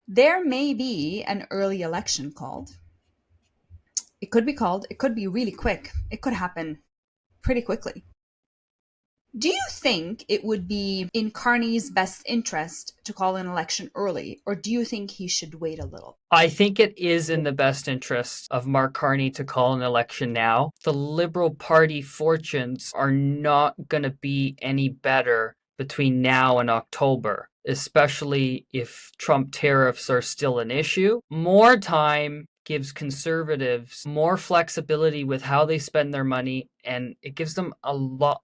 There may be an early election called. It could be called. It could be really quick. It could happen pretty quickly. Do you think it would be in Carney's best interest to call an election early, or do you think he should wait a little? I think it is in the best interest of Mark Carney to call an election now. The Liberal Party fortunes are not going to be any better between now and October, especially if Trump tariffs are still an issue. More time gives conservatives more flexibility with how they spend their money, and it gives them a lot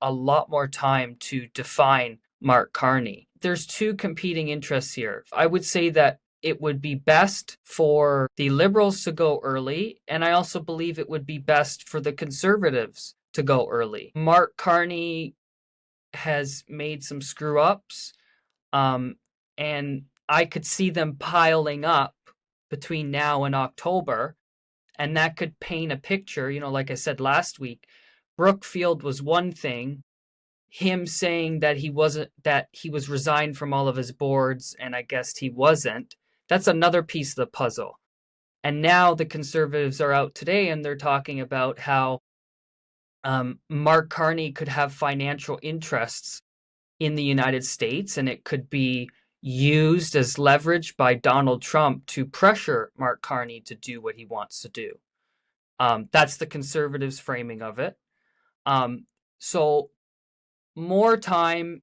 more time to define Mark Carney. There's two competing interests here. I would say that it would be best for the Liberals to go early, and I also believe it would be best for the Conservatives to go early. Mark Carney has made some screw ups, and I could see them piling up between now and October, and that could paint a picture. Like I said last week, Brookfield was one thing. Him saying that he was resigned from all of his boards, and I guess he wasn't. That's another piece of the puzzle. And now the Conservatives are out today and they're talking about how Mark Carney could have financial interests in the United States, and it could be used as leverage by Donald Trump to pressure Mark Carney to do what he wants to do. That's the Conservatives' framing of it. So more time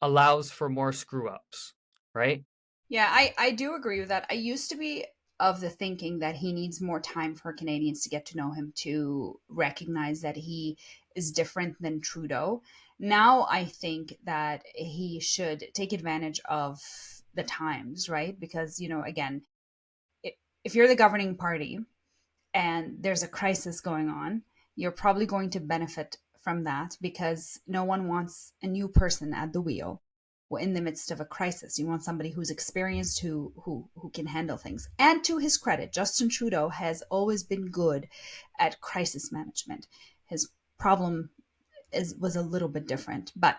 allows for more screw ups, right? Yeah, I do agree with that. I used to be of the thinking that he needs more time for Canadians to get to know him, to recognize that he is different than Trudeau. Now I think that he should take advantage of the times, right? Because, again, if you're the governing party and there's a crisis going on, you're probably going to benefit from that because no one wants a new person at the wheel in the midst of a crisis. You want somebody who's experienced, who can handle things. And to his credit, Justin Trudeau has always been good at crisis management. His problem was a little bit different, but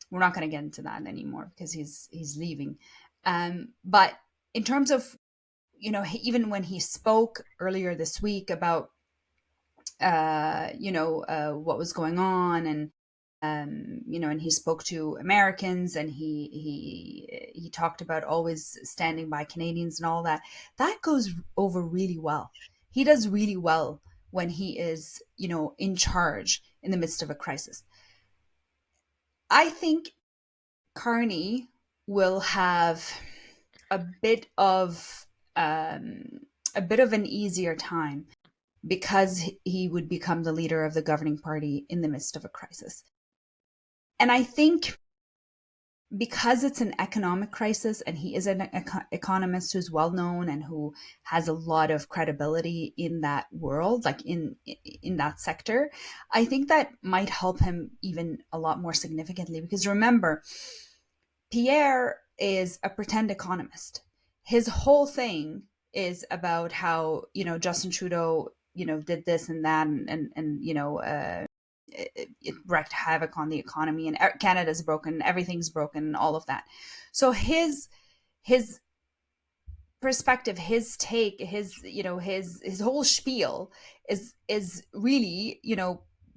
we're not going to get into that anymore because he's leaving. But in terms of, even when he spoke earlier this week about what was going on, and and he spoke to Americans, and he talked about always standing by Canadians and all that. That goes over really well. He does really well when he is, in charge in the midst of a crisis. I think Carney will have a bit of an easier time because he would become the leader of the governing party in the midst of a crisis. And I think because it's an economic crisis and he is an economist who's well known and who has a lot of credibility in that world, like in that sector, I think that might help him even a lot more significantly. Because remember, Pierre is a pretend economist. His whole thing is about how, Justin Trudeau, did this and that, and it wreaked havoc on the economy, and Canada's broken, everything's broken, all of that. So his perspective, his take, his whole spiel is really,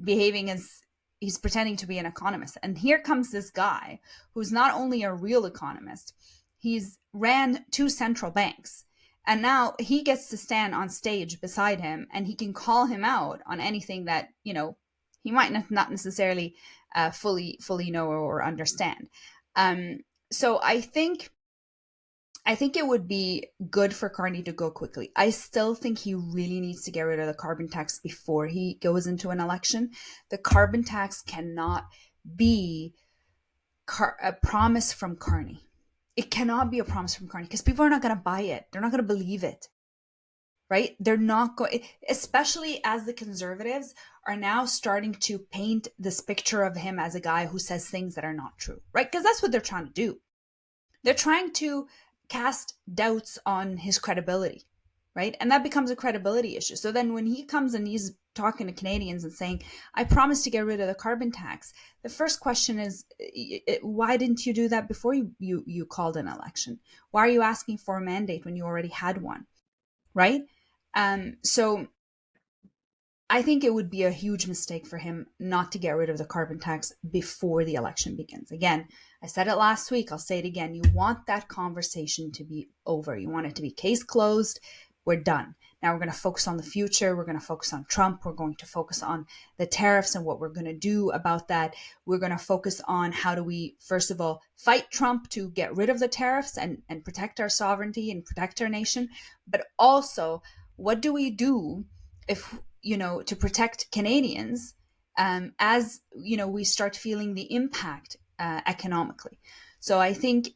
behaving as he's pretending to be an economist. And here comes this guy who's not only a real economist, he's ran two central banks. And now he gets to stand on stage beside him and he can call him out on anything that, he might not necessarily fully know or understand. So I think it would be good for Carney to go quickly. I still think he really needs to get rid of the carbon tax before he goes into an election. The carbon tax cannot be a promise from Carney. It cannot be a promise from Carney because people are not going to buy it. They're not going to believe it. Right? They're not going, especially as the Conservatives are now starting to paint this picture of him as a guy who says things that are not true, right? Because that's what they're trying to do. They're trying to cast doubts on his credibility, right? And that becomes a credibility issue. So then when he comes and he's talking to Canadians and saying, I promise to get rid of the carbon tax, the first question is, why didn't you do that before you called an election? Why are you asking for a mandate when you already had one, right? So I think it would be a huge mistake for him not to get rid of the carbon tax before the election begins. Again, I said it last week, I'll say it again. You want that conversation to be over. You want it to be case closed. We're done. Now we're going to focus on the future. We're going to focus on Trump. We're going to focus on the tariffs and what we're going to do about that. We're going to focus on how do we, first of all, fight Trump to get rid of the tariffs and protect our sovereignty and protect our nation. But also, what do we do if to protect Canadians as we start feeling the impact economically. So I think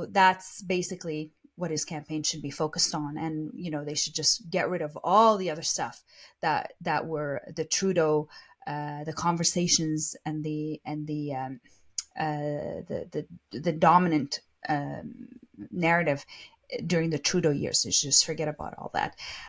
that's basically what his campaign should be focused on, and they should just get rid of all the other stuff that were the Trudeau, the conversations and the dominant narrative during the Trudeau years. So just forget about all that.